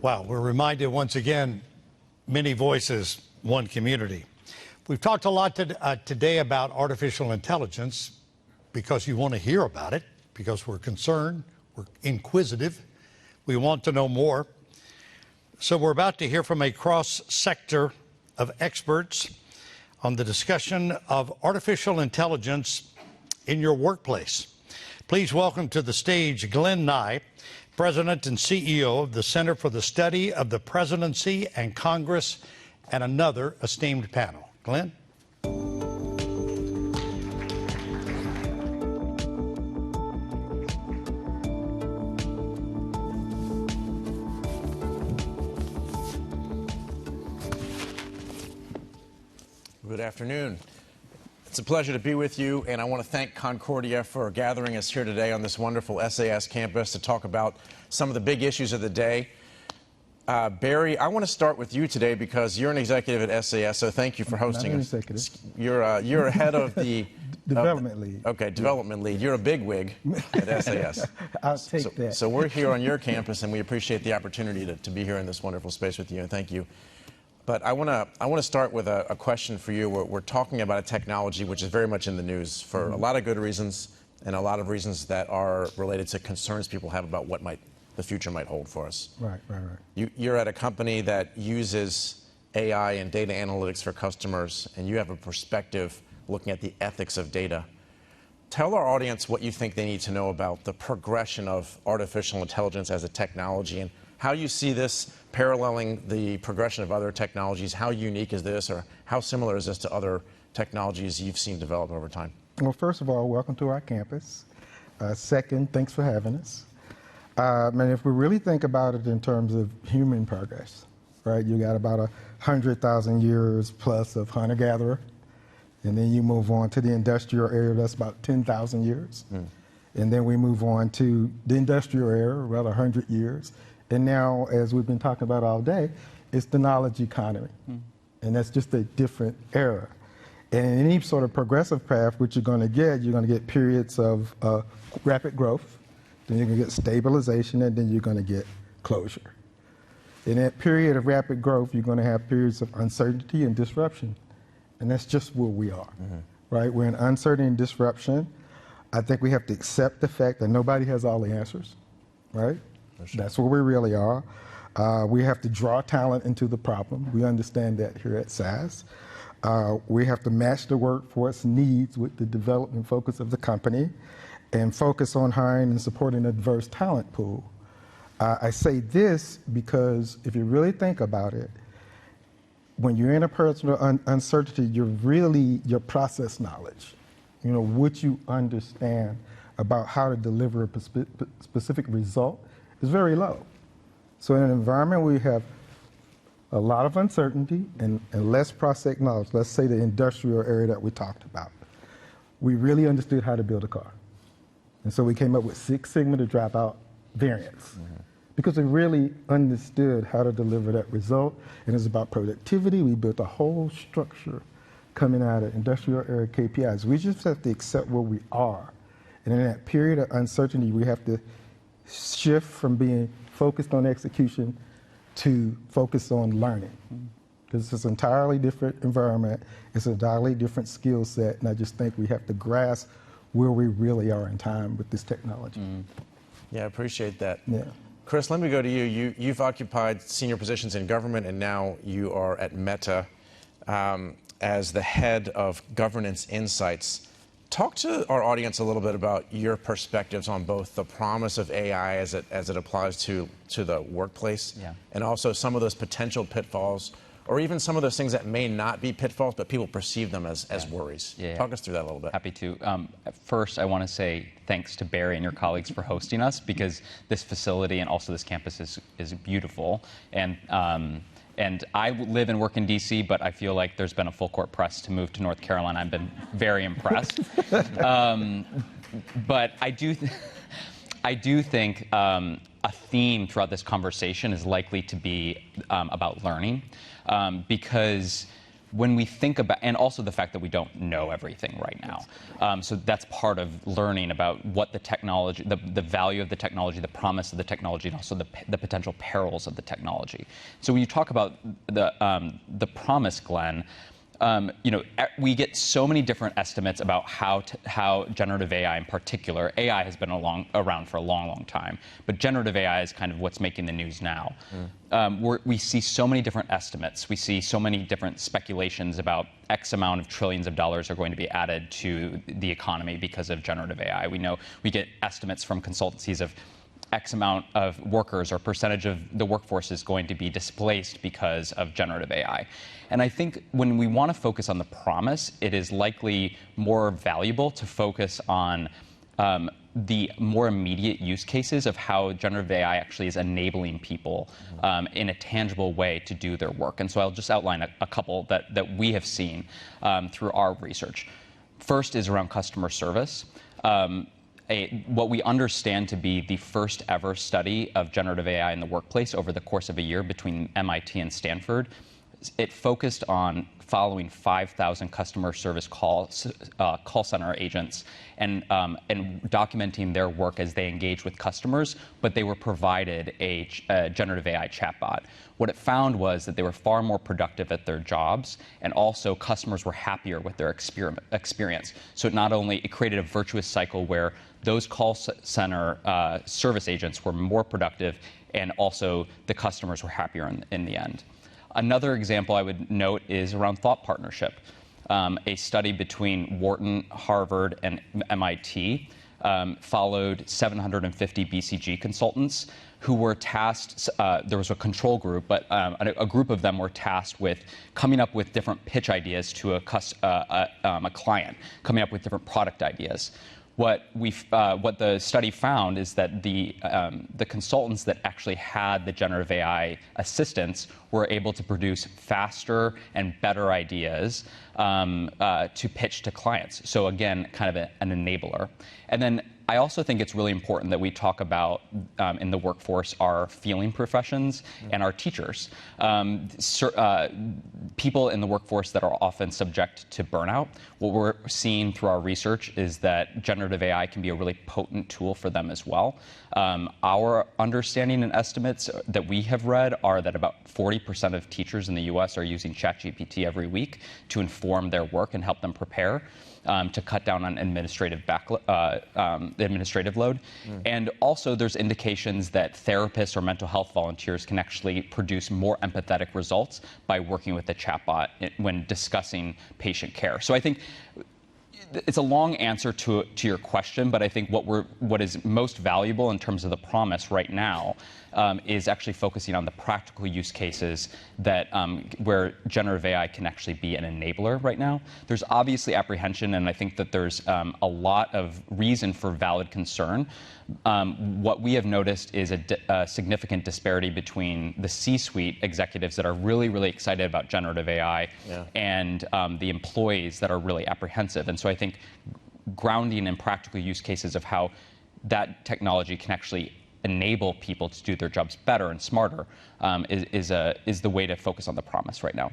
Wow, we're reminded once again, many voices, one community. We've talked a lot today about artificial intelligence because you want to hear about it, because we're concerned, we're inquisitive, we want to know more. So we're about to hear from a cross-sector of experts on the discussion of artificial intelligence in your workplace. Please welcome to the stage Glenn Nye, President and CEO of the Center for the Study of the Presidency and Congress, and another esteemed panel. Glenn? Good afternoon. It's a pleasure to be with you, and I want to thank Concordia for gathering us here today on this wonderful SAS campus to talk about some of the big issues of the day. Barry, I want to start with you today because you're an executive at SAS, so thank you for hosting us. You're head of the development lead. Okay, development lead. You're a bigwig at SAS. I'll take that. So we're here on your campus, and we appreciate the opportunity to be here in this wonderful space with you, and thank you. But I want to start with a question for you. We're talking about a technology which is very much in the news for a lot of good reasons and a lot of reasons that are related to concerns people have about what the future might hold for us. Right. You're at a company that uses AI and data analytics for customers, and you have a perspective looking at the ethics of data. Tell our audience what you think they need to know about the progression of artificial intelligence as a technology and how you see this paralleling the progression of other technologies. How unique is this, or how similar is this to other technologies you've seen develop over time? Well, first of all, welcome to our campus. Second, thanks for having us. And if we really think about it in terms of human progress, right, you got about 100,000 years plus of hunter-gatherer, and then you move on to the industrial era, that's about 10,000 years. And then we move on to the industrial era, about 100 years. And now, as we've been talking about all day, it's the knowledge economy. And that's just a different era. And in any sort of progressive path, what you're going to get periods of rapid growth, then you're going to get stabilization, and then you're going to get closure. In that period of rapid growth, you're going to have periods of uncertainty and disruption. And that's just where we are, right? We're in uncertainty and disruption. I think we have to accept the fact that nobody has all the answers, right? Sure. That's where we really are. We have to draw talent into the problem. We understand that here at SAS. We have to match the workforce needs with the development focus of the company and focus on hiring and supporting a diverse talent pool. I say this because if you really think about it, when you're in a personal uncertainty, your process knowledge, what you understand about how to deliver a specific result is very low. So in an environment where you have a lot of uncertainty and less process knowledge, let's say the industrial area that we talked about, we really understood how to build a car. And so we came up with Six Sigma to drop out variants because we really understood how to deliver that result. And it's about productivity. We built a whole structure coming out of industrial area KPIs. We just have to accept where we are. And in that period of uncertainty, we have to shift from being focused on execution to focus on learning. Because it's an entirely different environment, it's an entirely different skill set, and I just think we have to grasp where we really are in time with this technology. Yeah, I appreciate that. Yeah. Kris, let me go to you. You've occupied senior positions in government, and now you are at Meta as the head of Governance Insights. Talk to our audience a little bit about your perspectives on both the promise of AI as it applies to the workplace, and also some of those potential pitfalls, or even some of those things that may not be pitfalls, but people perceive them as worries. Talk us through that a little bit. Happy to. First, I want to say thanks to Barry and your colleagues for hosting us, because this facility and also this campus is beautiful. And I live and work in D.C., but I feel like there's been a full court press to move to North Carolina. I've been very impressed. But I do think a theme throughout this conversation is likely to be about learning, because when we think about, and also the fact that we don't know everything right now. So that's part of learning about what the technology, the value of the technology, the promise of the technology, and also the potential perils of the technology. So when you talk about the promise, Glenn, we get so many different estimates about how generative AI in particular, AI has been around for a long, long time, but generative AI is kind of what's making the news now. We see so many different estimates. We see so many different speculations about X amount of trillions of dollars are going to be added to the economy because of generative AI. We get estimates from consultancies of X amount of workers or percentage of the workforce is going to be displaced because of generative AI. And I think when we want to focus on the promise, it is likely more valuable to focus on the more immediate use cases of how generative AI actually is enabling people in a tangible way to do their work. And so I'll just outline a couple that we have seen through our research. First is around customer service. What we understand to be the first ever study of generative AI in the workplace over the course of a year between MIT and Stanford. It focused on following 5,000 customer service call center agents and documenting their work as they engage with customers, but they were provided a generative AI chatbot. What it found was that they were far more productive at their jobs, and also customers were happier with their experience. So it created a virtuous cycle where those call center service agents were more productive, and also the customers were happier in the end. Another example I would note is around thought partnership. A study between Wharton, Harvard, and MIT followed 750 BCG consultants who were tasked, there was a control group, but a group of them were tasked with coming up with different pitch ideas to a client, coming up with different product ideas. What the study found is that the consultants that actually had the generative AI assistants were able to produce faster and better ideas to pitch to clients. So again, kind of an enabler. And then I also think it's really important that we talk about in the workforce our feeling professions and our teachers. People in the workforce that are often subject to burnout. What we're seeing through our research is that generative AI can be a really potent tool for them as well. Our understanding and estimates that we have read are that about 40% of teachers in the US are using ChatGPT every week to inform their work and help them prepare. To cut down on administrative load. And also there's indications that therapists or mental health volunteers can actually produce more empathetic results by working with the chatbot when discussing patient care. So I think it's a long answer to your question, but I think what is most valuable in terms of the promise right now is actually focusing on the practical use cases that where generative AI can actually be an enabler right now. There's obviously apprehension, and I think that there's a lot of reason for valid concern. What we have noticed is a significant disparity between the C-suite executives that are really, really excited about generative AI and the employees that are really apprehensive. And so I think grounding in practical use cases of how that technology can actually enable people to do their jobs better and smarter is the way to focus on the promise right now.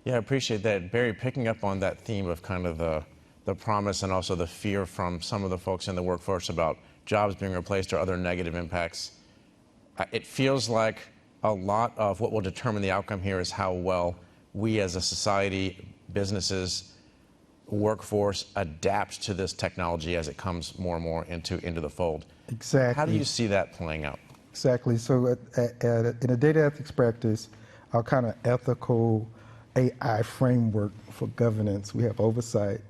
Yeah, I appreciate that. Barry, picking up on that theme of kind of the promise and also the fear from some of the folks in the workforce about jobs being replaced or other negative impacts, it feels like a lot of what will determine the outcome here is how well we as a society, businesses, workforce adapt to this technology as it comes more and more into the fold. Exactly. How do you see that playing out? Exactly. So in a data ethics practice, our kind of ethical AI framework for governance, we have oversight,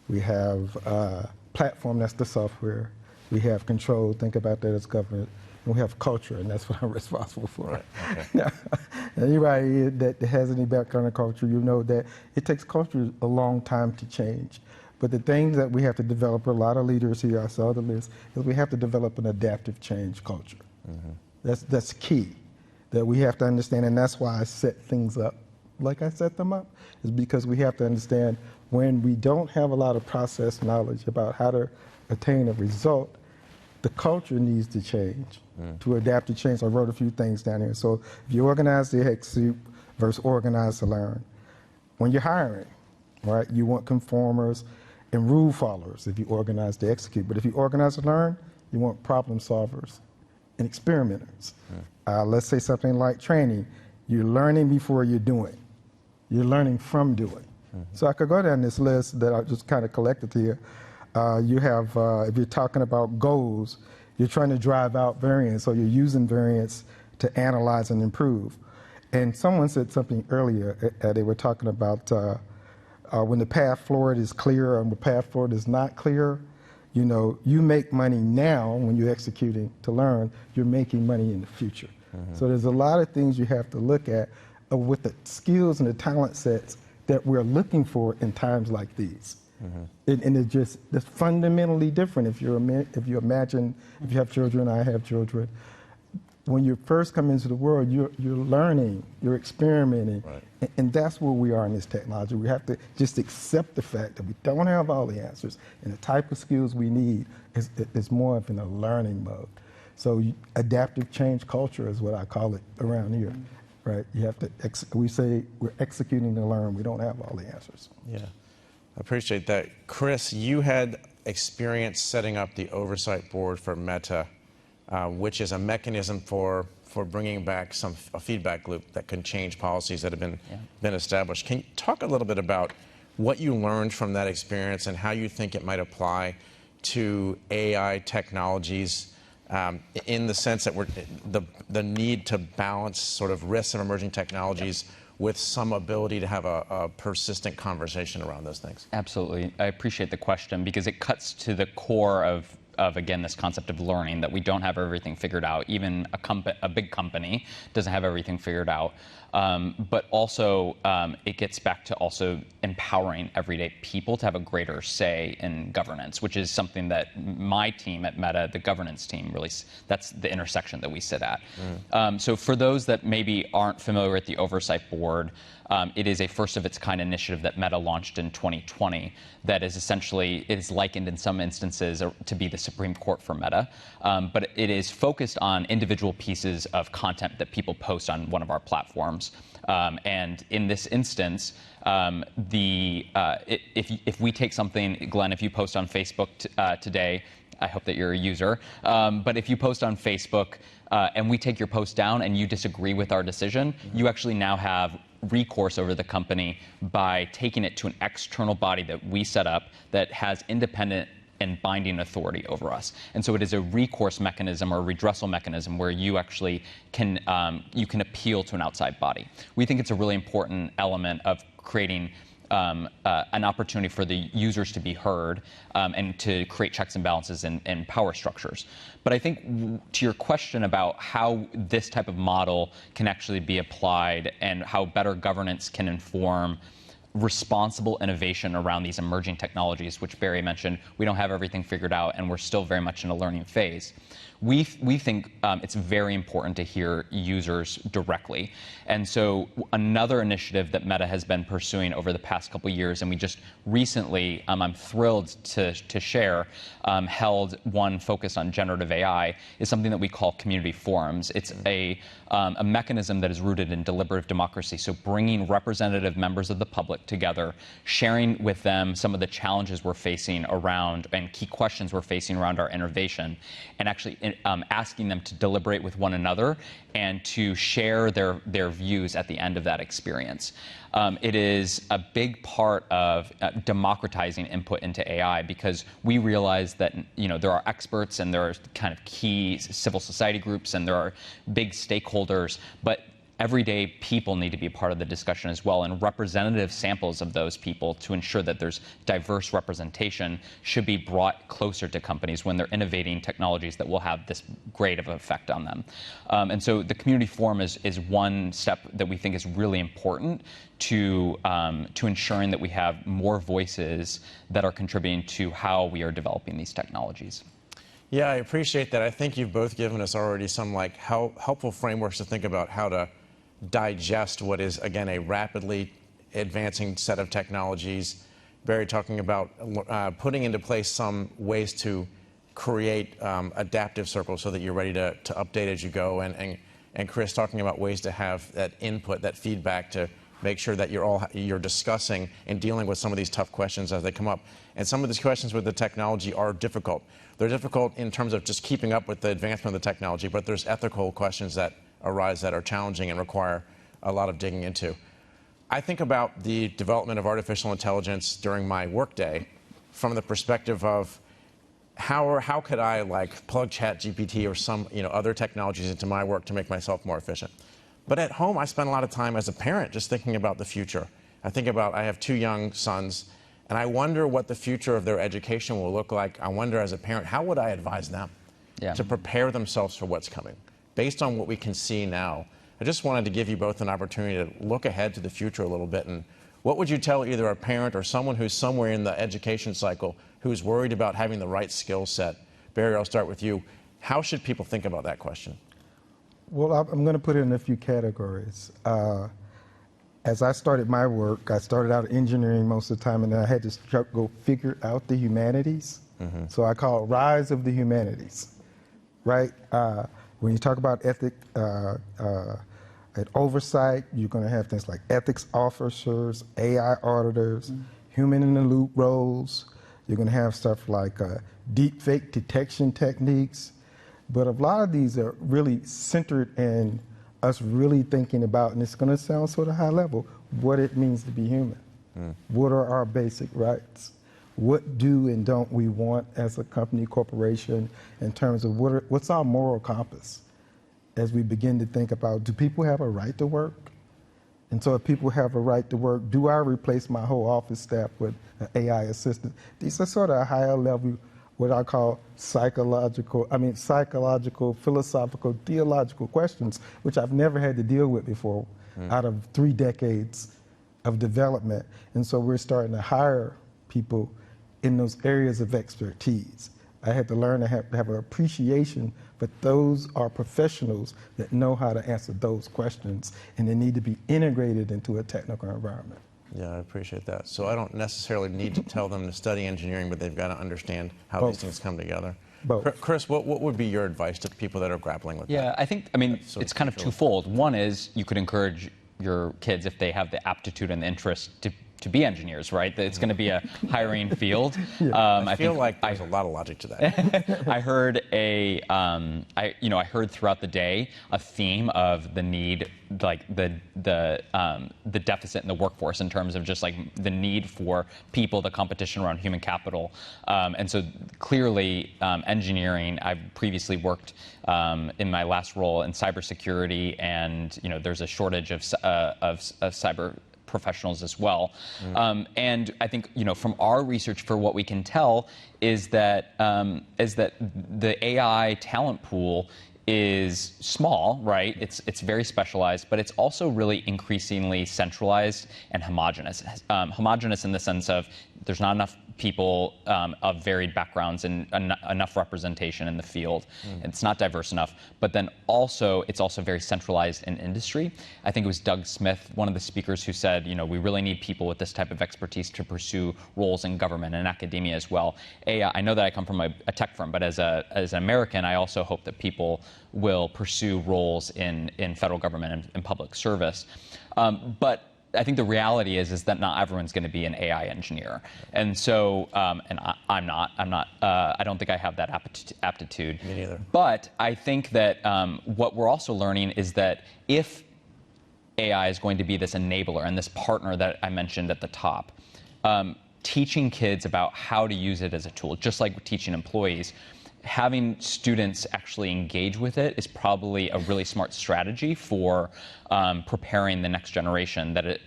we have platform, that's the software, we have control, think about that as governance, and we have culture, and that's what I'm responsible for. Right. Okay. Now, anybody that has any background in culture, you know that it takes culture a long time to change. But the things that we have to develop, a lot of leaders here, I saw the list, is we have to develop an adaptive change culture. That's key, that we have to understand, and that's why I set things up like I set them up, is because we have to understand when we don't have a lot of process knowledge about how to attain a result, the culture needs to change to adapt to change. So I wrote a few things down here. So if you organize the Hicks soup versus organize to learn, when you're hiring, right, you want conformers and rule followers if you organize to execute. But if you organize to learn, you want problem solvers and experimenters. Let's say something like training. You're learning before you're doing. You're learning from doing. So I could go down this list that I just kind of collected here. You have, if you're talking about goals, you're trying to drive out variance, so you're using variance to analyze and improve. And someone said something earlier, they were talking about when the path forward is clear and the path forward is not clear. You know, you make money now when you're executing to learn, you're making money in the future. So there's a lot of things you have to look at with the skills and the talent sets that we're looking for in times like these. And it's fundamentally different. If you imagine, if you have children, I have children, when you first come into the world, you're learning, you're experimenting, and that's where we are in this technology. We have to just accept the fact that we don't have all the answers, and the type of skills we need is more of in a learning mode. So adaptive change culture is what I call it around here, right? You have to, we say we're executing to learn. We don't have all the answers. Yeah, I appreciate that. Kris, you had experience setting up the oversight board for Meta, which is a mechanism for bringing back a feedback loop that can change policies that have been established. Can you talk a little bit about what you learned from that experience and how you think it might apply to AI technologies, in the sense that the need to balance sort of risks of emerging technologies with some ability to have a persistent conversation around those things? Absolutely. I appreciate the question because it cuts to the core of again, this concept of learning, that we don't have everything figured out. Even a big company doesn't have everything figured out. But also, it gets back to also empowering everyday people to have a greater say in governance, which is something that my team at Meta, the governance team, really, that's the intersection that we sit at. So for those that maybe aren't familiar with the Oversight Board, it is a first-of-its-kind initiative that Meta launched in 2020 that is essentially, it is likened in some instances to be the Supreme Court for Meta, but it is focused on individual pieces of content that people post on one of our platforms. And in this instance, if we take something, Glenn, if you post on Facebook today, I hope that you're a user, but if you post on Facebook and we take your post down and you disagree with our decision, you actually now have recourse over the company by taking it to an external body that we set up that has independent and binding authority over us. And so it is a recourse mechanism or a redressal mechanism where you actually can appeal to an outside body. We think it's a really important element of creating an opportunity for the users to be heard and to create checks and balances and power structures. But I think to your question about how this type of model can actually be applied and how better governance can inform responsible innovation around these emerging technologies, which Barry mentioned, we don't have everything figured out and we're still very much in a learning phase. We think it's very important to hear users directly. And so another initiative that Meta has been pursuing over the past couple of years, and we just recently, I'm thrilled to share, held one focused on generative AI, is something that we call community forums. It's a mechanism that is rooted in deliberative democracy, so bringing representative members of the public together, sharing with them some of the challenges we're facing around and key questions we're facing around our innovation, and actually asking them to deliberate with one another and to share their views at the end of that experience. It is a big part of democratizing input into AI because we realize that there are experts and there are kind of key civil society groups and there are big stakeholders, but everyday people need to be part of the discussion as well, and representative samples of those people to ensure that there's diverse representation should be brought closer to companies when they're innovating technologies that will have this great of an effect on them. And so the community forum is one step that we think is really important to ensuring that we have more voices that are contributing to how we are developing these technologies. Yeah, I appreciate that. I think you've both given us already some helpful frameworks to think about how to digest what is, again, a rapidly advancing set of technologies. Barry talking about putting into place some ways to create adaptive circles so that you're ready to update as you go, and Kris talking about ways to have that input, that feedback to make sure that you're discussing and dealing with some of these tough questions as they come up. And some of these questions with the technology are difficult. They're difficult in terms of just keeping up with the advancement of the technology, but there's ethical questions that arise that are challenging and require a lot of digging into. I think about the development of artificial intelligence during my workday from the perspective of how could I plug ChatGPT or some other technologies into my work to make myself more efficient. But at home, I spend a lot of time as a parent just thinking about the future. I have 2 young sons, and I wonder what the future of their education will look like. I wonder as a parent, how would I advise them to prepare themselves for what's coming? Based on what we can see now, I just wanted to give you both an opportunity to look ahead to the future a little bit. And what would you tell either a parent or someone who's somewhere in the education cycle who's worried about having the right skill set? Barry, I'll start with you. How should people think about that question? Well, I'm going to put it in a few categories. As I started my work, I started out engineering most of the time, and then I had to go figure out the humanities. So I call it Rise of the Humanities, right? When you talk about ethic and oversight, you're going to have things like ethics officers, AI auditors, human-in-the-loop roles. You're going to have stuff like deep fake detection techniques. But a lot of these are really centered in us really thinking about, and it's going to sound sort of high level, what it means to be human. What are our basic rights? What do and don't we want as a company, corporation, in terms of what's our moral compass as we begin to think about, do people have a right to work? And so if people have a right to work, do I replace my whole office staff with an AI assistant? These are sort of a higher level, what I call psychological, philosophical, theological questions, which I've never had to deal with before out of 3 decades of development. And so we're starting to hire people in those areas of expertise. I had to learn to have an appreciation, but those are professionals that know how to answer those questions, and they need to be integrated into a technical environment. Yeah, I appreciate that. So I don't necessarily need to tell them to study engineering, but they've got to understand how these things come together. Kris, what would be your advice to people that are grappling with that? Yeah, I mean, it's kind of twofold. One is you could encourage your kids, if they have the aptitude and the interest, to be engineers, right? That it's going to be a hiring field. I feel like there's a lot of logic to that. I heard I heard throughout the day a theme of the need, like the deficit in the workforce in terms of just like the need for people, the competition around human capital, and so clearly engineering. I've previously worked in my last role in cybersecurity, and there's a shortage of cyber professionals as well. And I think, from our research, for what we can tell is that the AI talent pool is small, right? It's very specialized, but it's also really increasingly centralized and homogenous. Homogenous in the sense of there's not enough people of varied backgrounds and enough representation in the field. It's not diverse enough. But then also, it's also very centralized in industry. I think it was Doug Smith, one of the speakers, who said, we really need people with this type of expertise to pursue roles in government and academia as well. I know that I come from a tech firm, but as an American, I also hope that people will pursue roles in federal government and public service. But I think the reality is that not everyone's going to be an AI engineer, and so I'm not. I don't think I have that aptitude. Me neither. But I think that what we're also learning is that if AI is going to be this enabler and this partner that I mentioned at the top, teaching kids about how to use it as a tool, just like teaching employees, having students actually engage with it is probably a really smart strategy for preparing the next generation that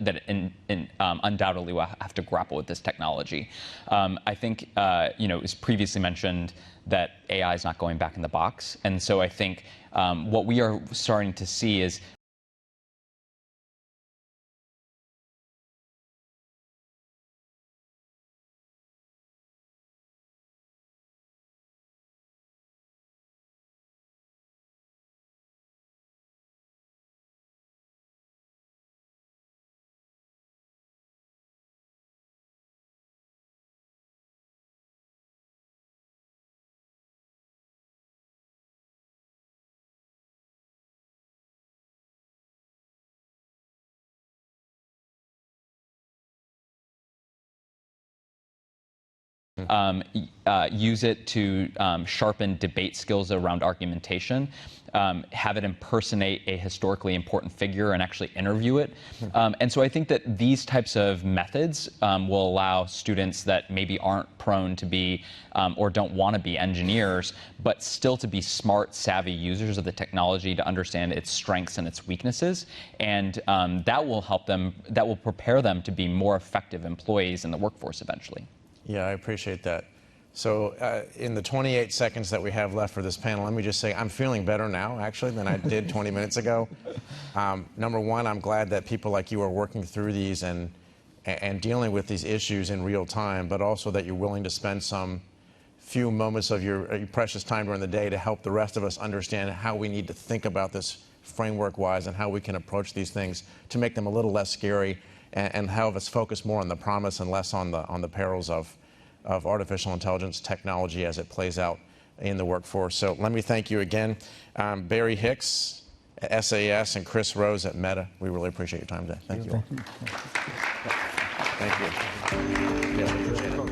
undoubtedly will have to grapple with this technology. I think it was previously mentioned that AI is not going back in the box, and so I think what we are starting to see is use it to sharpen debate skills around argumentation, have it impersonate a historically important figure and actually interview it. And so I think that these types of methods will allow students that maybe aren't prone to be or don't want to be engineers, but still to be smart, savvy users of the technology to understand its strengths and its weaknesses. And that will help them, that will prepare them to be more effective employees in the workforce eventually. Yeah, I appreciate that. So in the 28 seconds that we have left for this panel, let me just say I'm feeling better now, actually, than I did 20 minutes ago. Number one, I'm glad that people like you are working through these and dealing with these issues in real time, but also that you're willing to spend some few moments of your precious time during the day to help the rest of us understand how we need to think about this framework-wise and how we can approach these things to make them a little less scary and have us focus more on the promise and less on the perils of artificial intelligence technology as it plays out in the workforce. So let me thank you again. Barry Hicks at SAS and Kris Rose at Meta. We really appreciate your time today. Thank you all. Thank you. Thank you. Yeah, appreciate it.